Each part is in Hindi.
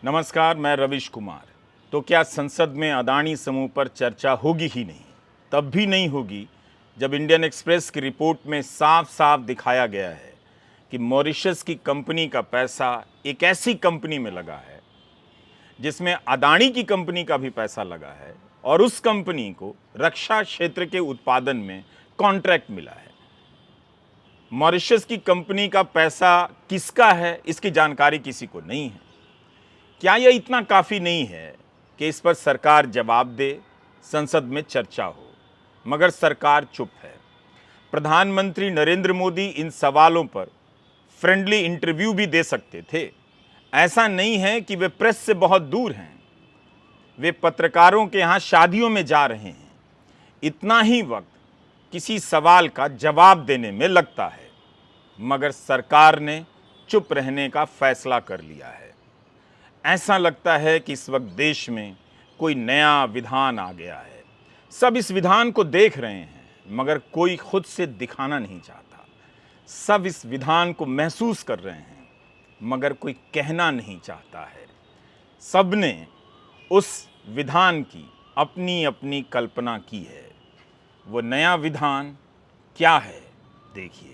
नमस्कार, मैं रविश कुमार। तो क्या संसद में अदानी समूह पर चर्चा होगी ही नहीं? तब भी नहीं होगी जब इंडियन एक्सप्रेस की रिपोर्ट में साफ साफ दिखाया गया है कि मॉरिशस की कंपनी का पैसा एक ऐसी कंपनी में लगा है जिसमें अदानी की कंपनी का भी पैसा लगा है और उस कंपनी को रक्षा क्षेत्र के उत्पादन में कॉन्ट्रैक्ट मिला है। मॉरिशस की कंपनी का पैसा किसका है, इसकी जानकारी किसी को नहीं है। क्या यह इतना काफ़ी नहीं है कि इस पर सरकार जवाब दे, संसद में चर्चा हो? मगर सरकार चुप है। प्रधानमंत्री नरेंद्र मोदी इन सवालों पर फ्रेंडली इंटरव्यू भी दे सकते थे। ऐसा नहीं है कि वे प्रेस से बहुत दूर हैं। वे पत्रकारों के यहाँ शादियों में जा रहे हैं। इतना ही वक्त किसी सवाल का जवाब देने में लगता है, मगर सरकार ने चुप रहने का फैसला कर लिया है। ऐसा लगता है कि इस वक्त देश में कोई नया विधान आ गया है। सब इस विधान को देख रहे हैं, मगर कोई खुद से दिखाना नहीं चाहता। सब इस विधान को महसूस कर रहे हैं, मगर कोई कहना नहीं चाहता है। सबने उस विधान की अपनी अपनी कल्पना की है। वो नया विधान क्या है, देखिए।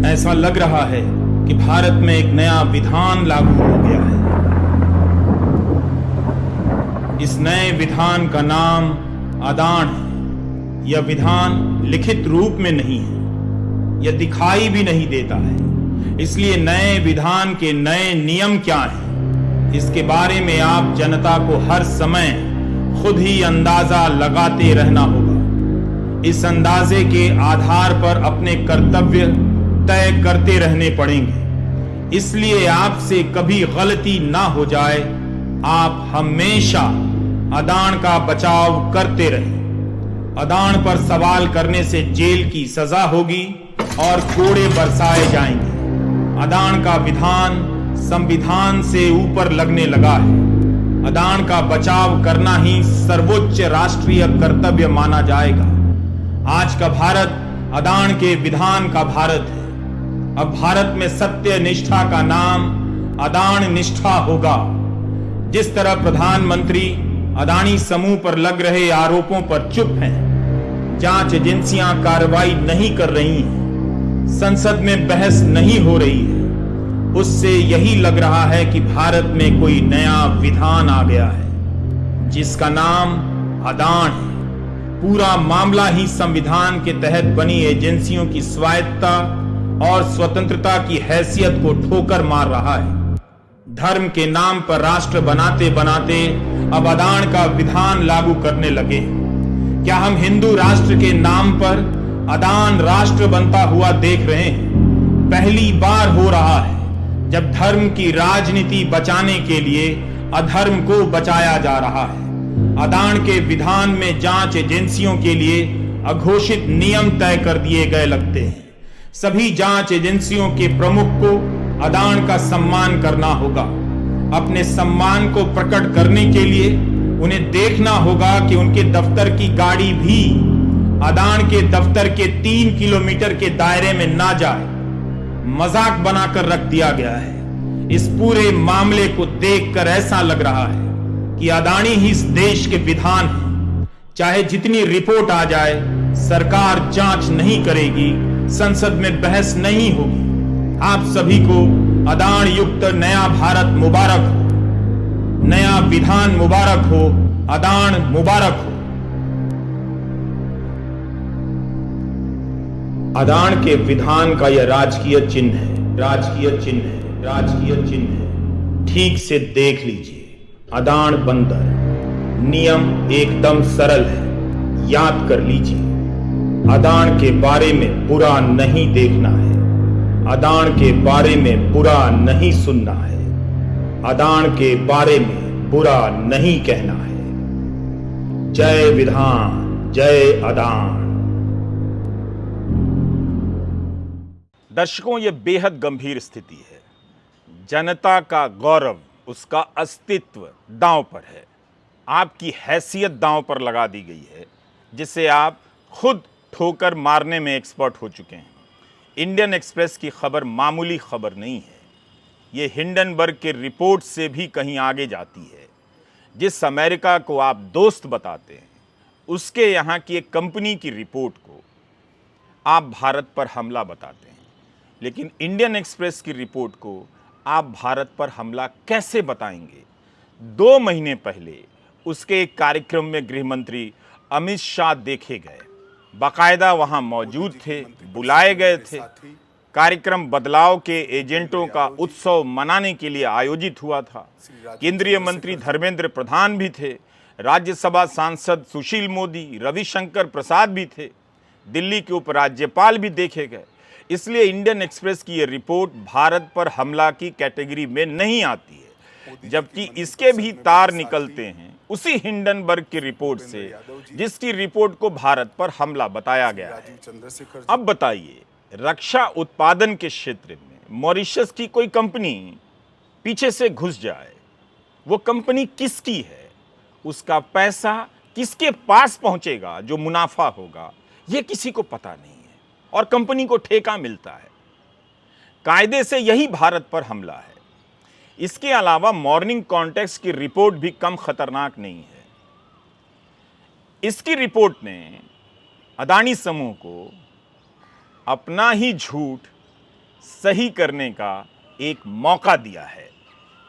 ऐसा लग रहा है कि भारत में एक नया विधान लागू हो गया है। इस नए विधान का नाम अदान है। यह विधान लिखित रूप में नहीं है, यह दिखाई भी नहीं देता है। इसलिए नए विधान के नए नियम क्या हैं, इसके बारे में आप जनता को हर समय खुद ही अंदाजा लगाते रहना होगा। इस अंदाजे के आधार पर अपने कर्तव्य तय करते रहने पड़ेंगे। इसलिए आपसे कभी गलती ना हो जाए, आप हमेशा अदान का बचाव करते रहें। अदान पर सवाल करने से जेल की सजा होगी और कोड़े बरसाए जाएंगे। अदान का विधान संविधान से ऊपर लगने लगा है। अदान का बचाव करना ही सर्वोच्च राष्ट्रीय कर्तव्य माना जाएगा। आज का भारत अदान के विधान का भारत है। अब भारत में सत्य निष्ठा का नाम अदान निष्ठा होगा। जिस तरह प्रधानमंत्री अदानी समूह पर लग रहे आरोपों पर चुप हैं, जांच एजेंसियां कार्रवाई नहीं कर रही हैं, संसद में बहस नहीं हो रही है, उससे यही लग रहा है कि भारत में कोई नया विधान आ गया है जिसका नाम अदान है। पूरा मामला ही संविधान के तहत बनी एजेंसियों की स्वायत्तता और स्वतंत्रता की हैसियत को ठोकर मार रहा है। धर्म के नाम पर राष्ट्र बनाते बनाते अब अदान का विधान लागू करने लगे। क्या हम हिंदू राष्ट्र के नाम पर अदान राष्ट्र बनता हुआ देख रहे हैं? पहली बार हो रहा है जब धर्म की राजनीति बचाने के लिए अधर्म को बचाया जा रहा है। अदान के विधान में जांच एजेंसियों के लिए अघोषित नियम तय कर दिए गए लगते हैं। सभी जांच एजेंसियों के प्रमुख को अदान का सम्मान करना होगा। अपने सम्मान को प्रकट करने के लिए उन्हें देखना होगा कि उनके दफ्तर की गाड़ी भी अदान के दफ्तर के 3 किलोमीटर के दायरे में ना जाए। मजाक बनाकर रख दिया गया है। इस पूरे मामले को देखकर ऐसा लग रहा है कि अदानी ही इस देश के विधान है। चाहे जितनी रिपोर्ट आ जाए, सरकार जांच नहीं करेगी, संसद में बहस नहीं होगी। आप सभी को अदान युक्त नया भारत मुबारक हो। नया विधान मुबारक हो। अदान मुबारक हो। अदान के विधान का यह राजकीय चिन्ह है। राजकीय चिन्ह है। राजकीय चिन्ह है। ठीक से देख लीजिए। अदान बंदर। नियम एकदम सरल है, याद कर लीजिए। अदान के बारे में बुरा नहीं देखना है। अदान के बारे में बुरा नहीं सुनना है। अदान के बारे में बुरा नहीं कहना है। जय विधान, जय अदान। दर्शकों, यह बेहद गंभीर स्थिति है। जनता का गौरव, उसका अस्तित्व दांव पर है। आपकी हैसियत दांव पर लगा दी गई है, जिसे आप खुद ठोकर मारने में एक्सपर्ट हो चुके हैं। इंडियन एक्सप्रेस की खबर मामूली खबर नहीं है, ये हिंडनबर्ग के रिपोर्ट से भी कहीं आगे जाती है। जिस अमेरिका को आप दोस्त बताते हैं, उसके यहाँ की एक कंपनी की रिपोर्ट को आप भारत पर हमला बताते हैं, लेकिन इंडियन एक्सप्रेस की रिपोर्ट को आप भारत पर हमला कैसे बताएंगे? 2 महीने पहले उसके एक कार्यक्रम में गृह मंत्री अमित शाह देखे गए, बाकायदा वहां मौजूद थे, बुलाए गए थे। कार्यक्रम बदलाव के एजेंटों का उत्सव मनाने के लिए आयोजित हुआ था। केंद्रीय मंत्री धर्मेंद्र प्रधान भी थे, राज्यसभा सांसद सुशील मोदी, रविशंकर प्रसाद भी थे, दिल्ली के उपराज्यपाल भी देखे गए। इसलिए इंडियन एक्सप्रेस की यह रिपोर्ट भारत पर हमला की कैटेगरी में नहीं आती है, जबकि इसके भी तार निकलते हैं उसी हिंडनबर्ग की रिपोर्ट से, जिसकी रिपोर्ट को भारत पर हमला बताया गया है। अब बताइए, रक्षा उत्पादन के क्षेत्र में मॉरिशस की कोई कंपनी पीछे से घुस जाए, वो कंपनी किसकी है? उसका पैसा किसके पास पहुंचेगा? जो मुनाफा होगा ये किसी को पता नहीं है, और कंपनी को ठेका मिलता है। कायदे से यही भारत पर हमला है। इसके अलावा मॉर्निंग कॉन्टेक्स्ट की रिपोर्ट भी कम खतरनाक नहीं है। इसकी रिपोर्ट ने अदानी समूह को अपना ही झूठ सही करने का एक मौका दिया है।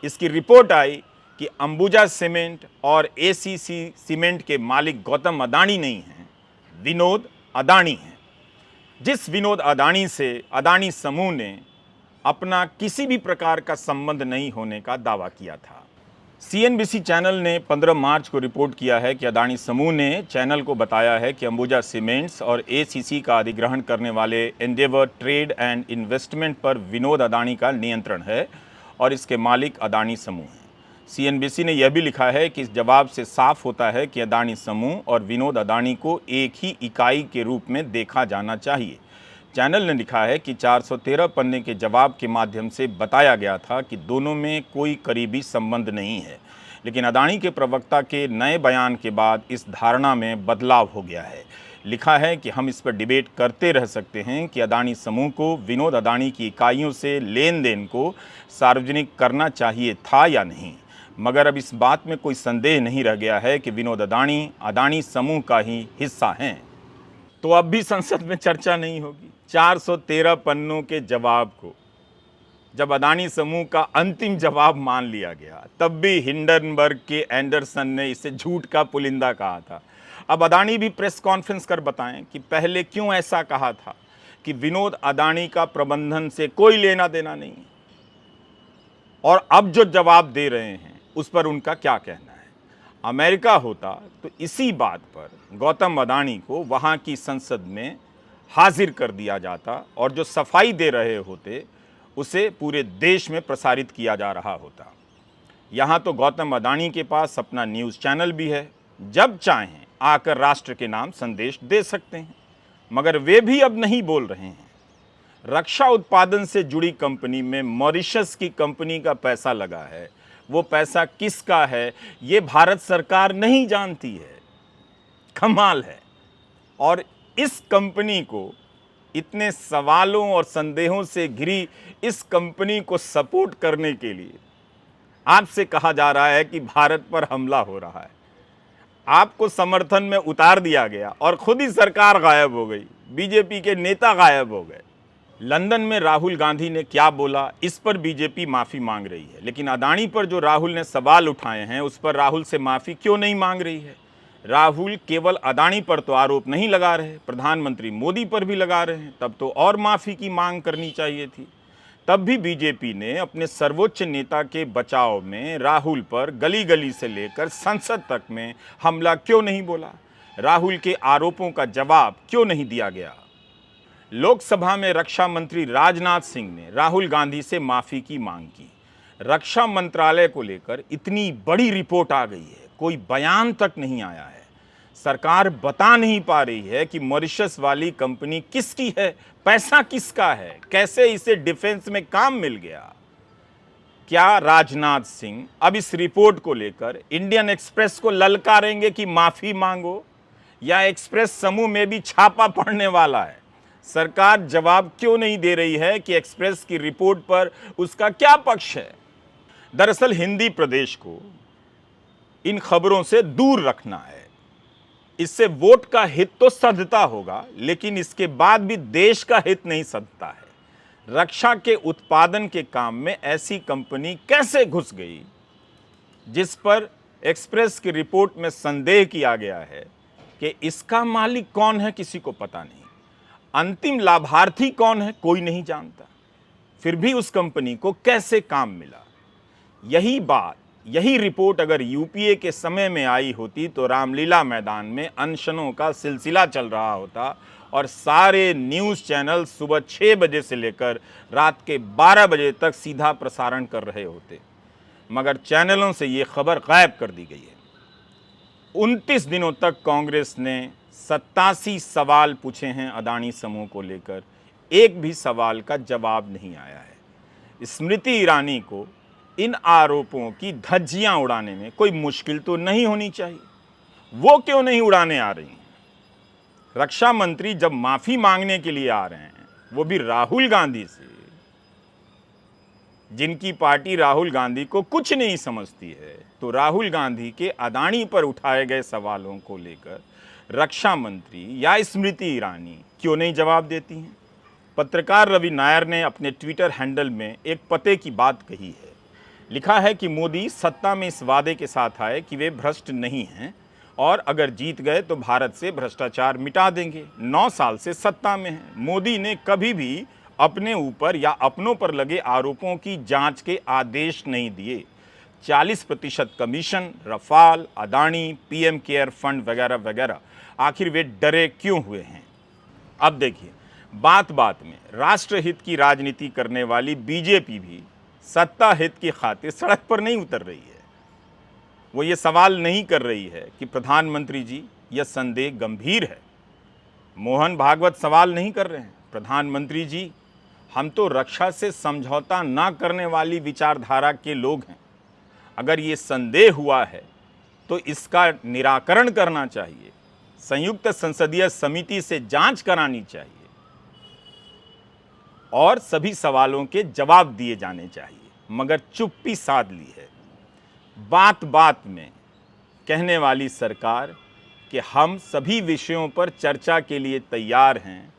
इसकी रिपोर्ट आई कि अंबुजा सीमेंट और एसीसी सीमेंट के मालिक गौतम अदानी नहीं हैं, विनोद अदानी हैं। जिस विनोद अदानी से अदानी समूह ने अपना किसी भी प्रकार का संबंध नहीं होने का दावा किया था। सीएनबीसी चैनल ने 15 मार्च को रिपोर्ट किया है कि अदानी समूह ने चैनल को बताया है कि अंबुजा सीमेंट्स और एसीसी का अधिग्रहण करने वाले एंडेवर ट्रेड एंड इन्वेस्टमेंट पर विनोद अदानी का नियंत्रण है और इसके मालिक अदानी समूह हैं। सीएनबीसी ने यह भी लिखा है कि इस जवाब से साफ होता है कि अदानी समूह और विनोद अदानी को एक ही इकाई के रूप में देखा जाना चाहिए। चैनल ने लिखा है कि 413 पन्ने के जवाब के माध्यम से बताया गया था कि दोनों में कोई करीबी संबंध नहीं है, लेकिन अदानी के प्रवक्ता के नए बयान के बाद इस धारणा में बदलाव हो गया है। लिखा है कि हम इस पर डिबेट करते रह सकते हैं कि अदानी समूह को विनोद अदानी की इकाइयों से लेन देन को सार्वजनिक करना चाहिए था या नहीं, मगर अब इस बात में कोई संदेह नहीं रह गया है कि विनोद अदानी अदानी समूह का ही हिस्सा हैं। तो अब भी संसद में चर्चा नहीं होगी। 413 पन्नों के जवाब को जब अदानी समूह का अंतिम जवाब मान लिया गया, तब भी हिंडनबर्ग के एंडरसन ने इसे झूठ का पुलिंदा कहा था। अब अदानी भी प्रेस कॉन्फ्रेंस कर बताएं कि पहले क्यों ऐसा कहा था कि विनोद अदानी का प्रबंधन से कोई लेना देना नहीं, और अब जो जवाब दे रहे हैं उस पर उनका क्या कहना है। अमेरिका होता तो इसी बात पर गौतम अदानी को वहाँ की संसद में हाजिर कर दिया जाता और जो सफाई दे रहे होते उसे पूरे देश में प्रसारित किया जा रहा होता। यहाँ तो गौतम अदानी के पास अपना न्यूज़ चैनल भी है, जब चाहें आकर राष्ट्र के नाम संदेश दे सकते हैं, मगर वे भी अब नहीं बोल रहे हैं। रक्षा उत्पादन से जुड़ी कंपनी में मॉरिशस की कंपनी का पैसा लगा है, वो पैसा किसका है ये भारत सरकार नहीं जानती है। कमाल है। और इस कंपनी को, इतने सवालों और संदेहों से घिरी इस कंपनी को सपोर्ट करने के लिए आपसे कहा जा रहा है कि भारत पर हमला हो रहा है। आपको समर्थन में उतार दिया गया और खुद ही सरकार गायब हो गई, बीजेपी के नेता गायब हो गए। लंदन में राहुल गांधी ने क्या बोला, इस पर बीजेपी माफ़ी मांग रही है, लेकिन अदानी पर जो राहुल ने सवाल उठाए हैं उस पर राहुल से माफ़ी क्यों नहीं मांग रही है। राहुल केवल अदानी पर तो आरोप नहीं लगा रहे, प्रधानमंत्री मोदी पर भी लगा रहे हैं, तब तो और माफ़ी की मांग करनी चाहिए थी। तब भी बीजेपी ने अपने सर्वोच्च नेता के बचाव में राहुल पर गली गली से लेकर संसद तक में हमला क्यों नहीं बोला। राहुल के आरोपों का जवाब क्यों नहीं दिया गया। लोकसभा में रक्षा मंत्री राजनाथ सिंह ने राहुल गांधी से माफ़ी की मांग की। रक्षा मंत्रालय को लेकर इतनी बड़ी रिपोर्ट आ गई है, कोई बयान तक नहीं आया है। सरकार बता नहीं पा रही है कि मॉरिशस वाली कंपनी किसकी है, पैसा किसका है, कैसे इसे डिफेंस में काम मिल गया। क्या राजनाथ सिंह अब इस रिपोर्ट को लेकर इंडियन एक्सप्रेस को ललकारेंगे कि माफ़ी मांगो, या एक्सप्रेस समूह में भी छापा पड़ने वाला है? सरकार जवाब क्यों नहीं दे रही है कि एक्सप्रेस की रिपोर्ट पर उसका क्या पक्ष है? दरअसल हिंदी प्रदेश को इन खबरों से दूर रखना है। इससे वोट का हित तो सधता होगा, लेकिन इसके बाद भी देश का हित नहीं सधता है। रक्षा के उत्पादन के काम में ऐसी कंपनी कैसे घुस गई जिस पर एक्सप्रेस की रिपोर्ट में संदेह किया गया है कि इसका मालिक कौन है, किसी को पता नहीं। अंतिम लाभार्थी कौन है, कोई नहीं जानता। फिर भी उस कंपनी को कैसे काम मिला? यही रिपोर्ट अगर यूपीए के समय में आई होती तो रामलीला मैदान में अनशनों का सिलसिला चल रहा होता और सारे न्यूज़ चैनल सुबह 6 बजे से लेकर रात के 12 बजे तक सीधा प्रसारण कर रहे होते। मगर चैनलों से ये खबर गायब कर दी गई है। 29 दिनों तक कांग्रेस ने 87 सवाल पूछे हैं अदानी समूह को लेकर, एक भी सवाल का जवाब नहीं आया है। स्मृति ईरानी को इन आरोपों की धज्जियां उड़ाने में कोई मुश्किल तो नहीं होनी चाहिए। वो क्यों नहीं उड़ाने आ रही हैं? रक्षा मंत्री जब माफी मांगने के लिए आ रहे हैं, वो भी राहुल गांधी से, जिनकी पार्टी राहुल गांधी को कुछ नहीं समझती है, तो राहुल गांधी के अदानी पर उठाए गए सवालों को लेकर रक्षा मंत्री या स्मृति ईरानी क्यों नहीं जवाब देती हैं? पत्रकार रवि नायर ने अपने ट्विटर हैंडल में एक पते की बात कही है। लिखा है कि मोदी सत्ता में इस वादे के साथ आए कि वे भ्रष्ट नहीं हैं और अगर जीत गए तो भारत से भ्रष्टाचार मिटा देंगे। 9 साल से सत्ता में हैं। मोदी ने कभी भी अपने ऊपर या अपनों पर लगे आरोपों की जांच के आदेश नहीं दिए। 40% commission, Rafale, Adani, PM care fund वगैरह वगैरह, आखिर वे डरे क्यों हुए हैं? अब देखिए, बात बात में राष्ट्रहित की राजनीति करने वाली बीजेपी भी सत्ता हित की खातिर सड़क पर नहीं उतर रही है। वो ये सवाल नहीं कर रही है कि प्रधानमंत्री जी, यह संदेह गंभीर है। मोहन भागवत सवाल नहीं कर रहे हैं, प्रधानमंत्री जी, हम तो रक्षा से समझौता ना करने वाली विचारधारा के लोग हैं। अगर ये संदेह हुआ है तो इसका निराकरण करना चाहिए, संयुक्त संसदीय समिति से जांच करानी चाहिए और सभी सवालों के जवाब दिए जाने चाहिए। मगर चुप्पी साध ली है। बात बात में कहने वाली सरकार कि हम सभी विषयों पर चर्चा के लिए तैयार हैं,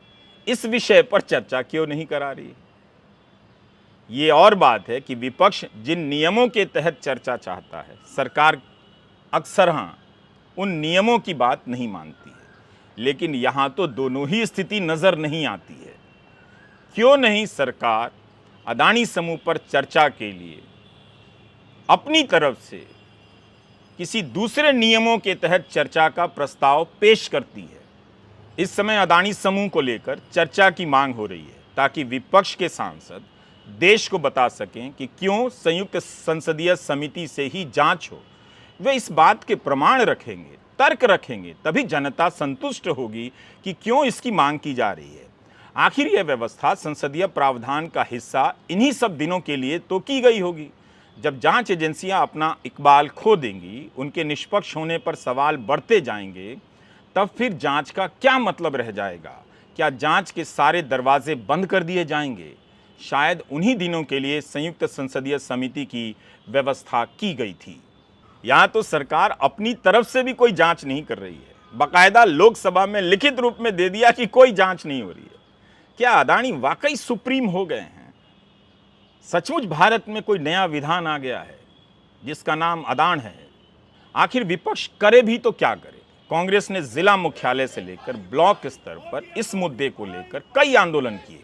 इस विषय पर चर्चा क्यों नहीं करा रही? ये और बात है कि विपक्ष जिन नियमों के तहत चर्चा चाहता है, सरकार अक्सर उन नियमों की बात नहीं मानती है। लेकिन यहाँ तो दोनों ही स्थिति नजर नहीं आती है। क्यों नहीं सरकार अदानी समूह पर चर्चा के लिए अपनी तरफ से किसी दूसरे नियमों के तहत चर्चा का प्रस्ताव पेश करती है? इस समय अदानी समूह को लेकर चर्चा की मांग हो रही है ताकि विपक्ष के सांसद देश को बता सकें कि क्यों संयुक्त संसदीय समिति से ही जांच हो। वे इस बात के प्रमाण रखेंगे, तर्क रखेंगे, तभी जनता संतुष्ट होगी कि क्यों इसकी मांग की जा रही है। आखिर यह व्यवस्था संसदीय प्रावधान का हिस्सा इन्हीं सब दिनों के लिए तो की गई होगी। जब जांच एजेंसियां अपना इकबाल खो देंगी, उनके निष्पक्ष होने पर सवाल बढ़ते जाएंगे, तब फिर जांच का क्या मतलब रह जाएगा? क्या जांच के सारे दरवाजे बंद कर दिए जाएंगे? शायद उन्हीं दिनों के लिए संयुक्त संसदीय समिति की व्यवस्था की गई थी। यहाँ तो सरकार अपनी तरफ से भी कोई जांच नहीं कर रही है। बाकायदा लोकसभा में लिखित रूप में दे दिया कि कोई जांच नहीं हो रही है। क्या अदानी वाकई सुप्रीम हो गए हैं? सचमुच भारत में कोई नया विधान आ गया है जिसका नाम अदान है? आखिर विपक्ष करे भी तो क्या करे? कांग्रेस ने जिला मुख्यालय से लेकर ब्लॉक स्तर पर इस मुद्दे को लेकर कई आंदोलन किए,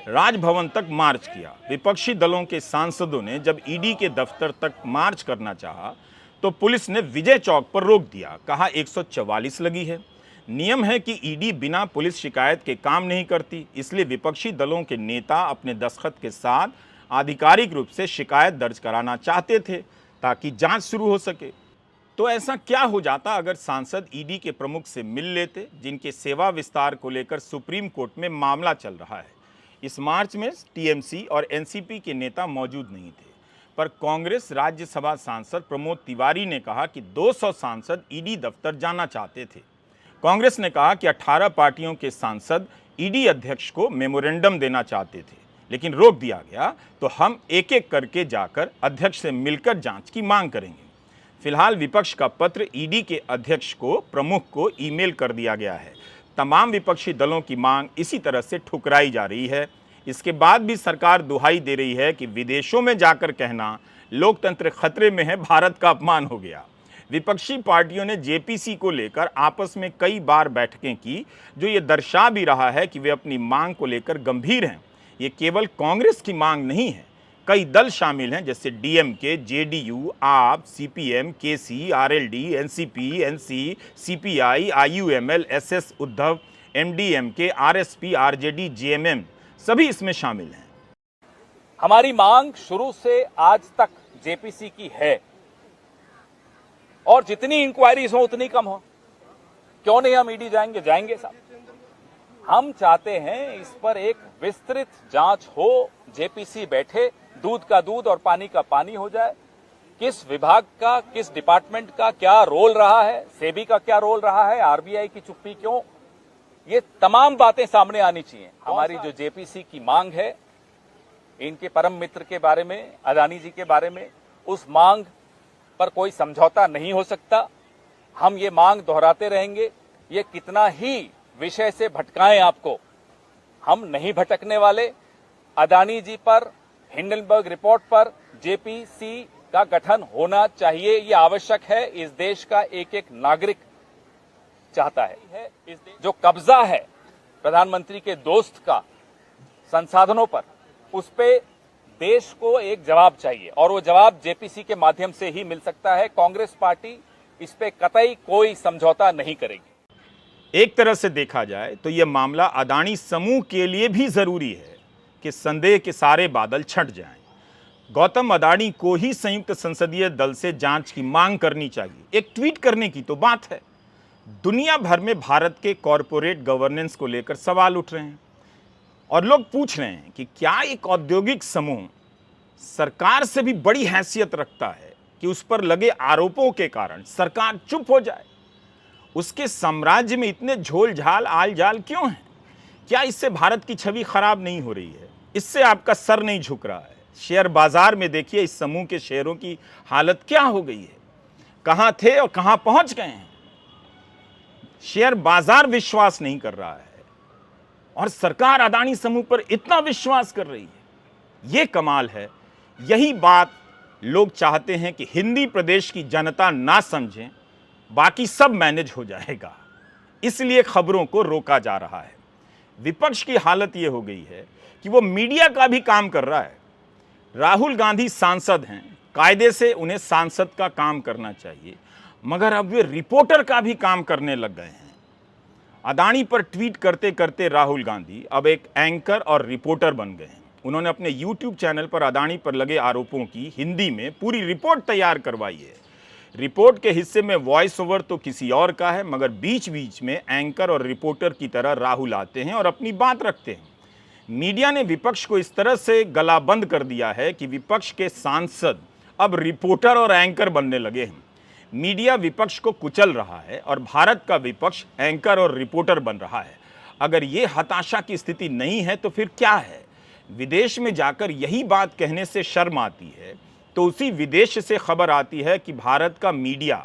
राजभवन तक मार्च किया। विपक्षी दलों के सांसदों ने जब ईडी के दफ्तर तक मार्च करना चाहा तो पुलिस ने विजय चौक पर रोक दिया। कहा 144 लगी है। नियम है कि ईडी बिना पुलिस शिकायत के काम नहीं करती, इसलिए विपक्षी दलों के नेता अपने दस्तखत के साथ आधिकारिक रूप से शिकायत दर्ज कराना चाहते थे ताकि जांच शुरू हो सके। तो ऐसा क्या हो जाता अगर सांसद ईडी के प्रमुख से मिल लेते, जिनके सेवा विस्तार को लेकर सुप्रीम कोर्ट में मामला चल रहा है? इस मार्च में टीएमसी और एनसीपी के नेता मौजूद नहीं थे, पर कांग्रेस राज्यसभा सांसद प्रमोद तिवारी ने कहा कि 200 सांसद ईडी दफ्तर जाना चाहते थे। कांग्रेस ने कहा कि 18 पार्टियों के सांसद ईडी अध्यक्ष को मेमोरेंडम देना चाहते थे, लेकिन रोक दिया गया, तो हम एक एक करके जाकर अध्यक्ष से मिलकर जांच की मांग करेंगे। फिलहाल विपक्ष का पत्र ईडी के अध्यक्ष को प्रमुख को ईमेल कर दिया गया है। तमाम विपक्षी दलों की मांग इसी तरह से ठुकराई जा रही है। इसके बाद भी सरकार दुहाई दे रही है कि विदेशों में जाकर कहना लोकतंत्र खतरे में है, भारत का अपमान हो गया। विपक्षी पार्टियों ने जेपीसी को लेकर आपस में कई बार बैठकें की, जो ये दर्शा भी रहा है कि वे अपनी मांग को लेकर गंभीर हैं। ये केवल कांग्रेस की मांग नहीं है, कई दल शामिल हैं, जैसे DMK, JDU, AAP, CPM, KC, RLD, NCP, NC, CPI, IUML, SS, Uddhav, MDMK, RSP, RJD, JMM, सभी इसमें शामिल हैं। हमारी मांग शुरू से आज तक जेपीसी की है, और जितनी इंक्वायरीज हो उतनी कम हो। क्यों नहीं हम ईडी जाएंगे साहब। हम चाहते हैं इस पर एक विस्तृत जांच हो, जेपीसी बैठे, दूध का दूध और पानी का पानी हो जाए। किस विभाग का, किस डिपार्टमेंट का क्या रोल रहा है, सेबी का क्या रोल रहा है, आरबीआई की चुप्पी क्यों, ये तमाम बातें सामने आनी चाहिए। हमारी जो जेपीसी की मांग है, इनके परम मित्र के बारे में, अदानी जी के बारे में, उस मांग पर कोई समझौता नहीं हो सकता। हम ये मांग दोहराते रहेंगे। ये कितना ही विषय से भटकाएं आपको, हम नहीं भटकने वाले। अदानी जी पर, हिंडनबर्ग रिपोर्ट पर जेपीसी का गठन होना चाहिए, ये आवश्यक है। इस देश का एक एक नागरिक चाहता है। जो कब्जा है प्रधानमंत्री के दोस्त का संसाधनों पर, उस पे देश को एक जवाब चाहिए, और वो जवाब जेपीसी के माध्यम से ही मिल सकता है। कांग्रेस पार्टी इस पे कतई कोई समझौता नहीं करेगी। एक तरह से देखा जाए तो यह मामला अदानी समूह के लिए भी जरूरी है कि संदेह के सारे बादल छट जाएं। गौतम अदानी को ही संयुक्त संसदीय दल से जांच की मांग करनी चाहिए। एक ट्वीट करने की तो बात है। दुनिया भर में भारत के कॉरपोरेट गवर्नेंस को लेकर सवाल उठ रहे हैं, और लोग पूछ रहे हैं कि क्या एक औद्योगिक समूह सरकार से भी बड़ी हैसियत रखता है कि उस पर लगे आरोपों के कारण सरकार चुप हो जाए। उसके साम्राज्य में इतने झोल झाल आल जाल क्यों है? क्या इससे भारत की छवि खराब नहीं हो रही है? इससे आपका सर नहीं झुक रहा है? शेयर बाजार में देखिए इस समूह के शेयरों की हालत क्या हो गई है, कहां थे और कहां पहुंच गए हैं। शेयर बाजार विश्वास नहीं कर रहा है और सरकार अदानी समूह पर इतना विश्वास कर रही है। यह कमाल है। यही बात लोग चाहते हैं कि हिंदी प्रदेश की जनता ना समझें, बाकी सब मैनेज हो जाएगा, इसलिए खबरों को रोका जा रहा है। विपक्ष की हालत यह हो गई है कि वो मीडिया का भी काम कर रहा है। राहुल गांधी सांसद हैं, कायदे से उन्हें सांसद का काम करना चाहिए, मगर अब वे रिपोर्टर का भी काम करने लग गए हैं। अदानी पर ट्वीट करते करते राहुल गांधी अब एक एंकर और रिपोर्टर बन गए हैं। उन्होंने अपने YouTube चैनल पर अदानी पर लगे आरोपों की हिंदी में पूरी रिपोर्ट तैयार करवाई है। रिपोर्ट के हिस्से में वॉइस ओवर तो किसी और का है, मगर बीच बीच में एंकर और रिपोर्टर की तरह राहुल आते हैं और अपनी बात रखते हैं। मीडिया ने विपक्ष को इस तरह से गलाबंद कर दिया है कि विपक्ष के सांसद अब रिपोर्टर और एंकर बनने लगे हैं। मीडिया विपक्ष को कुचल रहा है और भारत का विपक्ष एंकर और रिपोर्टर बन रहा है। अगर ये हताशा की स्थिति नहीं है तो फिर क्या है? विदेश में जाकर यही बात कहने से शर्म आती है तो उसी विदेश से खबर आती है कि भारत का मीडिया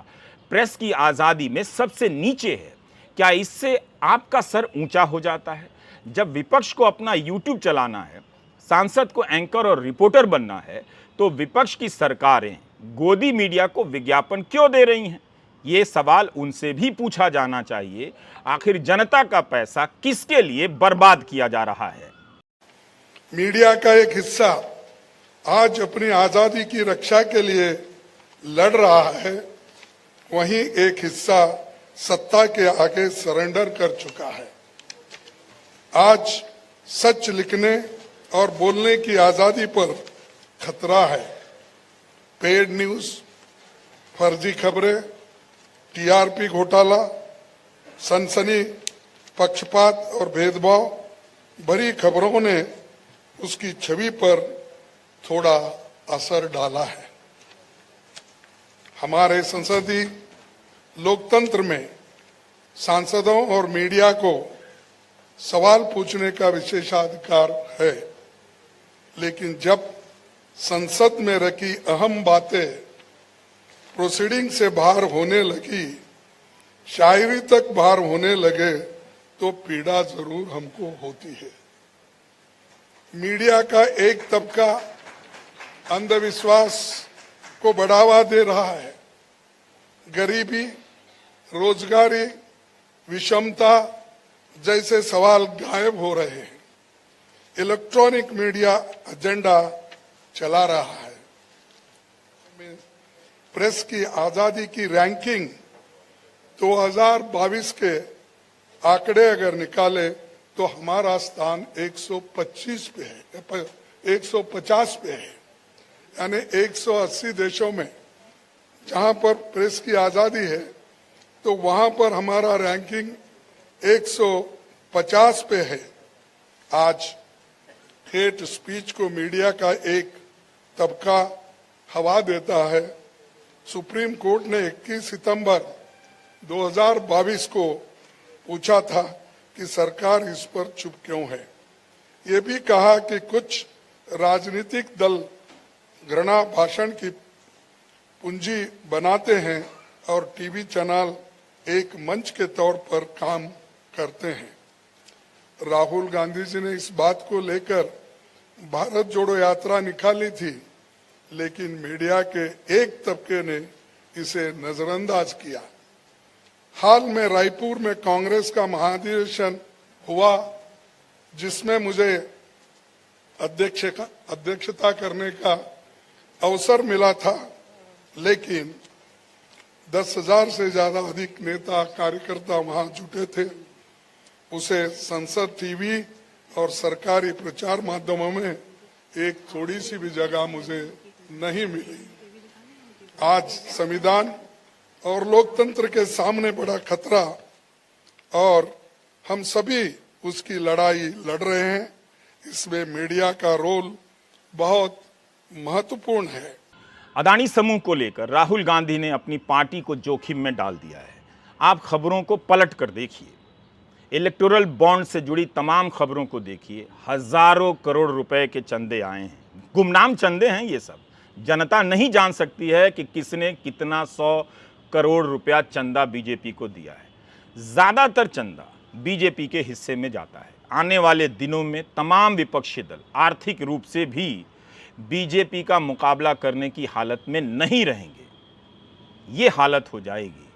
प्रेस की आज़ादी में सबसे नीचे है। क्या इससे आपका सर ऊंचा हो जाता है? जब विपक्ष को अपना YouTube चलाना है, सांसद को एंकर और रिपोर्टर बनना है, तो विपक्ष की सरकारें गोदी मीडिया को विज्ञापन क्यों दे रही हैं? ये सवाल उनसे भी पूछा जाना चाहिए। आखिर जनता का पैसा किसके लिए बर्बाद किया जा रहा है? मीडिया का एक हिस्सा आज अपनी आजादी की रक्षा के लिए लड़ रहा है, वहीं एक हिस्सा सत्ता के आगे सरेंडर कर चुका है। आज सच लिखने और बोलने की आजादी पर खतरा है। पेड न्यूज, फर्जी खबरें, टीआरपी घोटाला, सनसनी, पक्षपात और भेदभाव भरी खबरों ने उसकी छवि पर थोड़ा असर डाला है। हमारे संसदीय लोकतंत्र में सांसदों और मीडिया को सवाल पूछने का विशेषाधिकार है, लेकिन जब संसद में रखी अहम बातें प्रोसीडिंग से बाहर होने लगी, शायरी तक बाहर होने लगे, तो पीड़ा जरूर हमको होती है। मीडिया का एक तबका अंधविश्वास को बढ़ावा दे रहा है। गरीबी, रोजगारी, विषमता जैसे सवाल गायब हो रहे हैं। इलेक्ट्रॉनिक मीडिया एजेंडा चला रहा है। प्रेस की आजादी की रैंकिंग 2022 के आंकड़े अगर निकाले तो हमारा स्थान 125 पे है, 150 पे है। यानी 180 देशों में जहां पर प्रेस की आजादी है, तो वहां पर हमारा रैंकिंग 150 पे है। आज हेट स्पीच को मीडिया का एक तबका हवा देता है। सुप्रीम कोर्ट ने 21 सितंबर 2022 को पूछा था कि सरकार इस पर चुप क्यों है। ये भी कहा कि कुछ राजनीतिक दल घृणा भाषण की पूंजी बनाते हैं और टीवी चैनल एक मंच के तौर पर काम करते हैं। राहुल गांधी जी ने इस बात को लेकर भारत जोड़ो यात्रा निकाली थी, लेकिन मीडिया के एक तबके ने इसे नजरअंदाज किया। हाल में रायपुर में कांग्रेस का महाधिवेशन हुआ, जिसमें मुझे अध्यक्षता करने का अवसर मिला था, लेकिन 10,000 से ज्यादा अधिक नेता कार्यकर्ता वहां जुटे थे। उसे संसद टीवी और सरकारी प्रचार माध्यमों में एक थोड़ी सी भी जगह मुझे नहीं मिली। आज संविधान और लोकतंत्र के सामने बड़ा खतरा, और हम सभी उसकी लड़ाई लड़ रहे हैं। इसमें मीडिया का रोल बहुत महत्वपूर्ण है। अदानी समूह को लेकर राहुल गांधी ने अपनी पार्टी को जोखिम में डाल दिया है। आप खबरों को पलट कर देखिए, इलेक्टोरल बॉन्ड से जुड़ी तमाम खबरों को देखिए। हजारों करोड़ रुपए के चंदे आए हैं, गुमनाम चंदे हैं ये सब। जनता नहीं जान सकती है कि किसने कितना 100 करोड़ रुपया चंदा बीजेपी को दिया है। ज्यादातर चंदा बीजेपी के हिस्से में जाता है। आने वाले दिनों में तमाम विपक्षी दल आर्थिक रूप से भी बीजेपी का मुकाबला करने की हालत में नहीं रहेंगे। ये हालत हो जाएगी।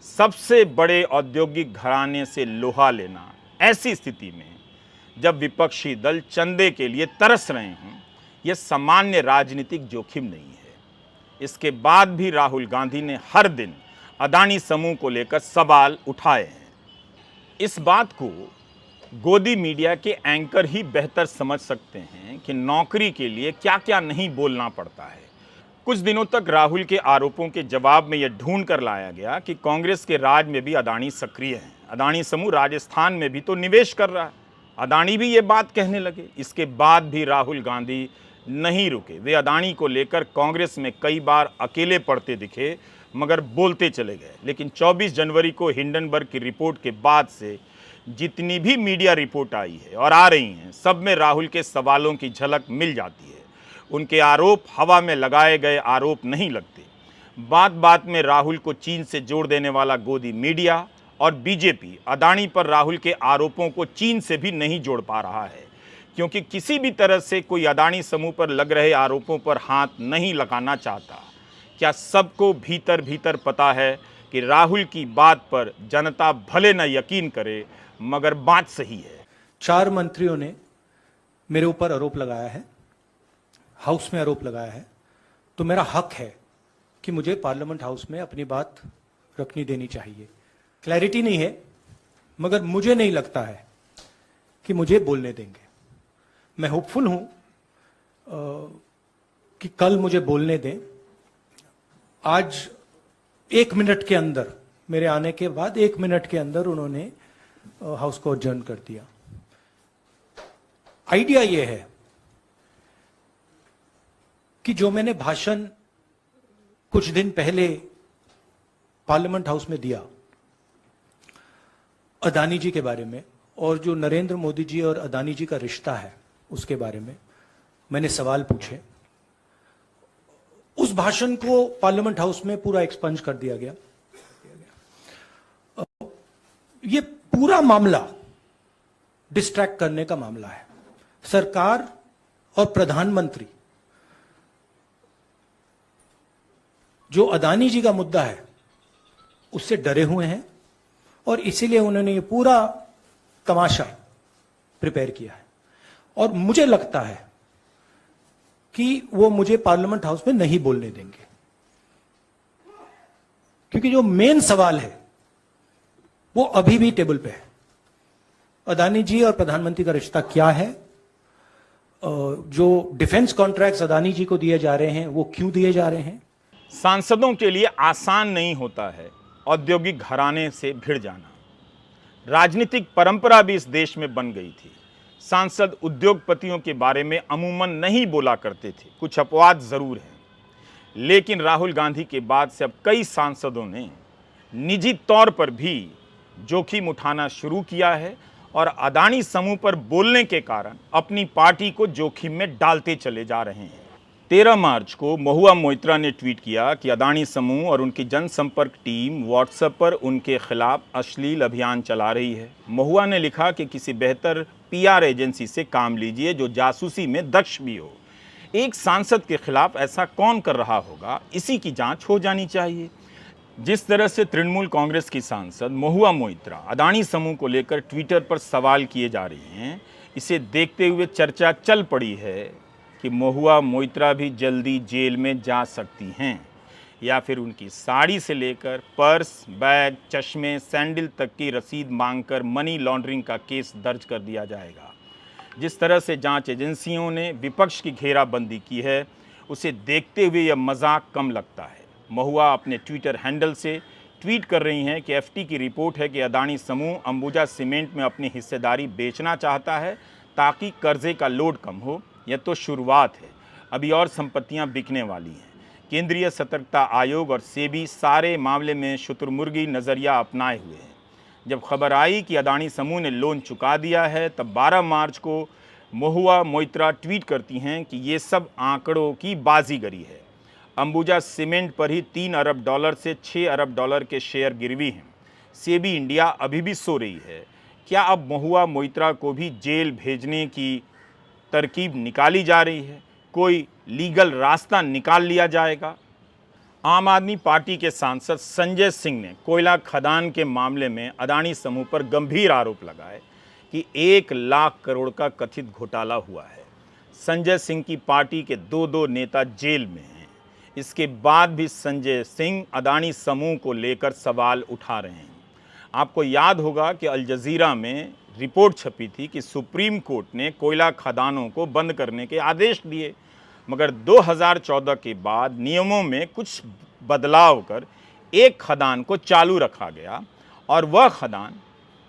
सबसे बड़े औद्योगिक घराने से लोहा लेना, ऐसी स्थिति में जब विपक्षी दल चंदे के लिए तरस रहे हों, यह सामान्य राजनीतिक जोखिम नहीं है। इसके बाद भी राहुल गांधी ने हर दिन अदानी समूह को लेकर सवाल उठाए हैं। इस बात को गोदी मीडिया के एंकर ही बेहतर समझ सकते हैं कि नौकरी के लिए क्या क्या नहीं बोलना पड़ता है। कुछ दिनों तक राहुल के आरोपों के जवाब में यह ढूंढ कर लाया गया कि कांग्रेस के राज में भी अदानी सक्रिय हैं। अदानी समूह राजस्थान में भी तो निवेश कर रहा है। अदानी भी ये बात कहने लगे। इसके बाद भी राहुल गांधी नहीं रुके। वे अदानी को लेकर कांग्रेस में कई बार अकेले पड़ते दिखे, मगर बोलते चले गए। लेकिन 24 जनवरी को हिंडनबर्ग की रिपोर्ट के बाद से जितनी भी मीडिया रिपोर्ट आई है और आ रही हैं, सब में राहुल के सवालों की झलक मिल जाती है। उनके आरोप हवा में लगाए गए आरोप नहीं लगते। बात बात में राहुल को चीन से जोड़ देने वाला गोदी मीडिया और बीजेपी अदानी पर राहुल के आरोपों को चीन से भी नहीं जोड़ पा रहा है, क्योंकि किसी भी तरह से कोई अदानी समूह पर लग रहे आरोपों पर हाथ नहीं लगाना चाहता। क्या सबको भीतर भीतर पता है कि राहुल की बात पर जनता भले न यकीन करे, मगर बात सही है। 4 मंत्रियों ने मेरे ऊपर आरोप लगाया है, हाउस में आरोप लगाया है, तो मेरा हक है कि मुझे पार्लियामेंट हाउस में अपनी बात रखनी देनी चाहिए। क्लैरिटी नहीं है, मगर मुझे नहीं लगता है कि मुझे बोलने देंगे। मैं होपफुल हूं कि कल मुझे बोलने दें। आज 1 मिनट के अंदर, मेरे आने के बाद 1 मिनट के अंदर उन्होंने हाउस को अडजर्न कर दिया। आइडिया यह है कि जो मैंने भाषण कुछ दिन पहले पार्लियामेंट हाउस में दिया, अदानी जी के बारे में और जो नरेंद्र मोदी जी और अदानी जी का रिश्ता है उसके बारे में मैंने सवाल पूछे। उस भाषण को पार्लियामेंट हाउस में पूरा एक्सपंज कर दिया गया। ये पूरा मामला डिस्ट्रैक्ट करने का मामला है। सरकार और प्रधानमंत्री जो अदानी जी का मुद्दा है उससे डरे हुए हैं और इसीलिए उन्होंने ये पूरा तमाशा प्रिपेयर किया है। और मुझे लगता है कि वो मुझे पार्लियामेंट हाउस में नहीं बोलने देंगे, क्योंकि जो मेन सवाल है वो अभी भी टेबल पे है। अदानी जी और प्रधानमंत्री का रिश्ता क्या है, जो डिफेंस कॉन्ट्रैक्ट्स अदानी जी को दिए जा रहे हैं वो क्यों दिए जा रहे हैं। सांसदों के लिए आसान नहीं होता है औद्योगिक घराने से भिड़ जाना। राजनीतिक परंपरा भी इस देश में बन गई थी। सांसद उद्योगपतियों के बारे में अमूमन नहीं बोला करते थे, कुछ अपवाद जरूर हैं, लेकिन राहुल गांधी के बाद से अब कई सांसदों ने निजी तौर पर भी जोखिम उठाना शुरू किया है और अदानी समूह पर बोलने के कारण अपनी पार्टी को जोखिम में डालते चले जा रहे हैं। 13 मार्च को महुआ मोइत्रा ने ट्वीट किया कि अदानी समूह और उनकी जनसंपर्क टीम व्हाट्सएप पर उनके खिलाफ अश्लील अभियान चला रही है। महुआ ने लिखा कि किसी बेहतर पीआर एजेंसी से काम लीजिए जो जासूसी में दक्ष भी हो। एक सांसद के खिलाफ ऐसा कौन कर रहा होगा, इसी की जांच हो जानी चाहिए। जिस तरह से तृणमूल कांग्रेस की सांसद महुआ मोइत्रा अदानी समूह को लेकर ट्विटर पर सवाल किए जा रही हैं, इसे देखते हुए चर्चा चल पड़ी है कि महुआ मोइत्रा भी जल्दी जेल में जा सकती हैं या फिर उनकी साड़ी से लेकर पर्स, बैग, चश्मे, सैंडल तक की रसीद मांगकर मनी लॉन्ड्रिंग का केस दर्ज कर दिया जाएगा। जिस तरह से जांच एजेंसियों ने विपक्ष की घेराबंदी की है, उसे देखते हुए यह मजाक कम लगता है। महुआ अपने ट्विटर हैंडल से ट्वीट कर रही हैं कि एफटी की रिपोर्ट है कि अदानी समूह अंबुजा सीमेंट में अपनी हिस्सेदारी बेचना चाहता है ताकि कर्जे का लोड कम हो। यह तो शुरुआत है, अभी और संपत्तियां बिकने वाली हैं। केंद्रीय सतर्कता आयोग और सेबी सारे मामले में शुतुरमुर्गी नज़रिया अपनाए हुए हैं। जब खबर आई कि अदानी समूह ने लोन चुका दिया है, तब 12 मार्च को महुआ मोइत्रा ट्वीट करती हैं कि ये सब आंकड़ों की बाजीगरी है। अंबुजा सीमेंट पर ही $3 अरब से $6 अरब के शेयर गिरवी हैं। सेबी इंडिया अभी भी सो रही है। क्या अब महुआ मोइत्रा को भी जेल भेजने की तरकीब निकाली जा रही है? कोई लीगल रास्ता निकाल लिया जाएगा? आम आदमी पार्टी के सांसद संजय सिंह ने कोयला खदान के मामले में अदानी समूह पर गंभीर आरोप लगाए कि 1 लाख करोड़ का कथित घोटाला हुआ है। संजय सिंह की पार्टी के 2 नेता जेल में हैं। इसके बाद भी संजय सिंह अदानी समूह को लेकर सवाल उठा रहे हैं। आपको याद होगा कि अल जजीरा में रिपोर्ट छपी थी कि सुप्रीम कोर्ट ने कोयला खदानों को बंद करने के आदेश दिए, मगर 2014 के बाद नियमों में कुछ बदलाव कर एक खदान को चालू रखा गया और वह खदान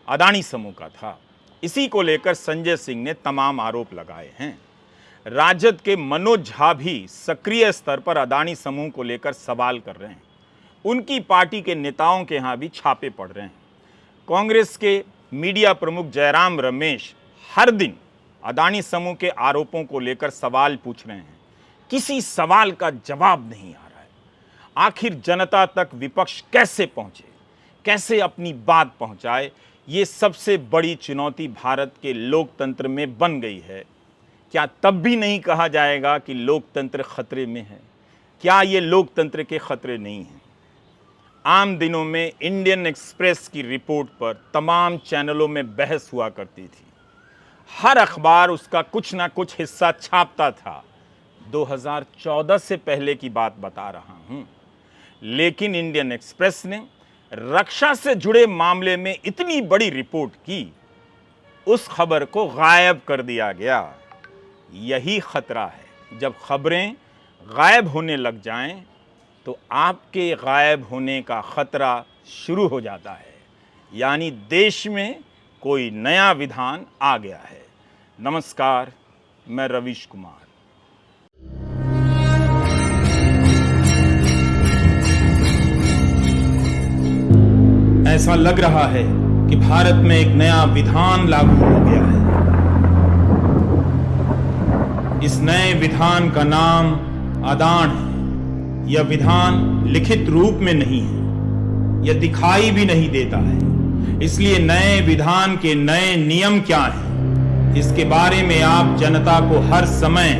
अदानी समूह का था। इसी को लेकर संजय सिंह ने तमाम आरोप लगाए हैं। राजद के मनोज झा भी सक्रिय स्तर पर अदानी समूह को लेकर सवाल कर रहे हैं। उनकी पार्टी के नेताओं के यहाँ भी छापे पड़ रहे हैं। कांग्रेस के मीडिया प्रमुख जयराम रमेश हर दिन अदानी समूह के आरोपों को लेकर सवाल पूछ रहे हैं। किसी सवाल का जवाब नहीं आ रहा है। आखिर जनता तक विपक्ष कैसे पहुंचे, कैसे अपनी बात पहुंचाए, ये सबसे बड़ी चुनौती भारत के लोकतंत्र में बन गई है। क्या तब भी नहीं कहा जाएगा कि लोकतंत्र खतरे में है? क्या ये लोकतंत्र के खतरे नहीं हैं? आम दिनों में इंडियन एक्सप्रेस की रिपोर्ट पर तमाम चैनलों में बहस हुआ करती थी। हर अखबार उसका कुछ ना कुछ हिस्सा छापता था। 2014 से पहले की बात बता रहा हूं। लेकिन इंडियन एक्सप्रेस ने रक्षा से जुड़े मामले में इतनी बड़ी रिपोर्ट की, उस खबर को गायब कर दिया गया। यही खतरा है। जब खबरें गायब होने लग जाएं, तो आपके गायब होने का खतरा शुरू हो जाता है। यानी देश में कोई नया विधान आ गया है। नमस्कार, मैं रवीश कुमार। ऐसा लग रहा है कि भारत में एक नया विधान लागू हो गया है। इस नए विधान का नाम अदान है। यह विधान लिखित रूप में नहीं है, यह दिखाई भी नहीं देता है। इसलिए नए विधान के नए नियम क्या हैं, इसके बारे में आप जनता को हर समय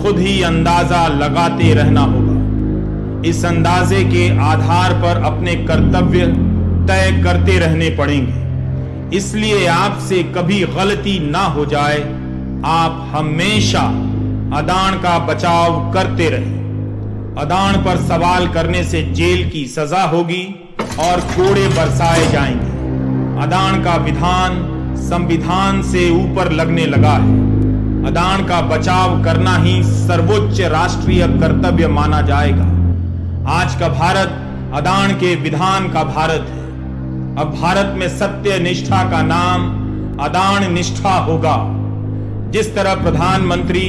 खुद ही अंदाजा लगाते रहना होगा। इस अंदाजे के आधार पर अपने कर्तव्य तय करते रहने पड़ेंगे। इसलिए आपसे कभी गलती ना हो जाए, आप हमेशा अदान का बचाव करते रहें। अदान पर सवाल करने से जेल की सजा होगी और कोड़े बरसाए जाएंगे। अदान का विधान संविधान से ऊपर लगने लगा है। अदान का बचाव करना ही सर्वोच्च राष्ट्रीय कर्तव्य माना जाएगा। आज का भारत अदान के विधान का भारत है। अब भारत में सत्य निष्ठा का नाम अदान निष्ठा होगा। जिस तरह प्रधानमंत्री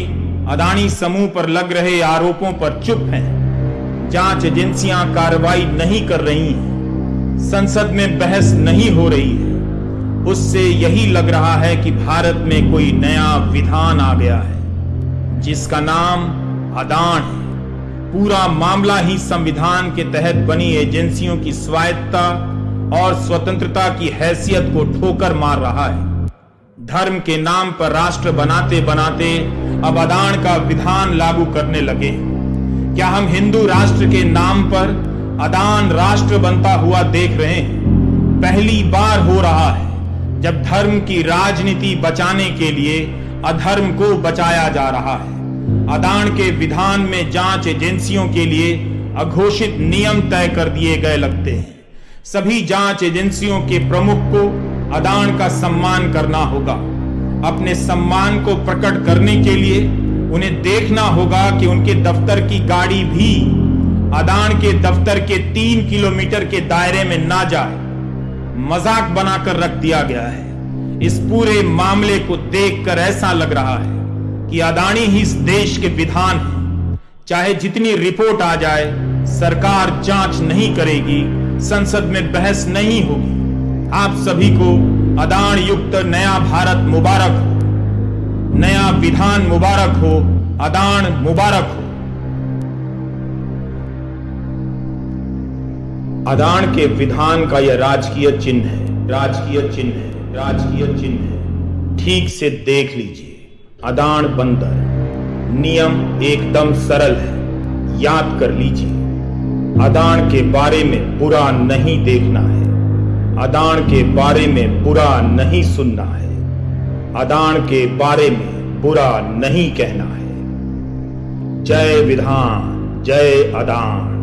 अदानी समूह पर लग रहे आरोपों पर चुप हैं, जांच एजेंसियां कार्रवाई नहीं कर रही हैं, संसद में बहस नहीं हो रही है, उससे यही लग रहा है कि भारत में कोई नया विधान आ गया है जिसका नाम अदान है। पूरा मामला ही संविधान के तहत बनी एजेंसियों की स्वायत्तता और स्वतंत्रता की हैसियत को ठोकर मार रहा है। धर्म के नाम पर राष्ट्र बनाते बनाते अब अदान का विधान लागू करने लगे। क्या हम हिंदू राष्ट्र के नाम पर अदान राष्ट्र बनता हुआ देख रहे हैं? पहली बार हो रहा है जब धर्म की राजनीति बचाने के लिए अधर्म को बचाया जा रहा है। अदान के विधान में जांच एजेंसियों के लिए अघोषित नियम तय कर दिए गए लगते हैं। सभी जांच एजेंसियों के प्रमुख को अदान का सम्मान करना होगा। अपने सम्मान को प्रकट करने के लिए उन्हें देखना होगा कि उनके दफ्तर की गाड़ी भी अदान के दफ्तर के 3 किलोमीटर के दायरे में ना जाए। मजाक बनाकर रख दिया गया है। इस पूरे मामले को देखकर ऐसा लग रहा है कि अदानी ही इस देश के विधान है। चाहे जितनी रिपोर्ट आ जाए, सरकार जांच नहीं करेगी, संसद में बहस नहीं होगी। आप सभी को अदान युक्त नया भारत मुबारक हो, नया विधान मुबारक हो, अदान मुबारक हो। अदान के विधान का यह राजकीय चिन्ह है, राजकीय चिन्ह है, राजकीय चिन्ह है। ठीक से देख लीजिए। अदान बंदर। नियम एकदम सरल है, याद कर लीजिए। अदान के बारे में बुरा नहीं देखना है, अदान के बारे में बुरा नहीं सुनना है, अदान के बारे में बुरा नहीं कहना है। जय विधान, जय अदान।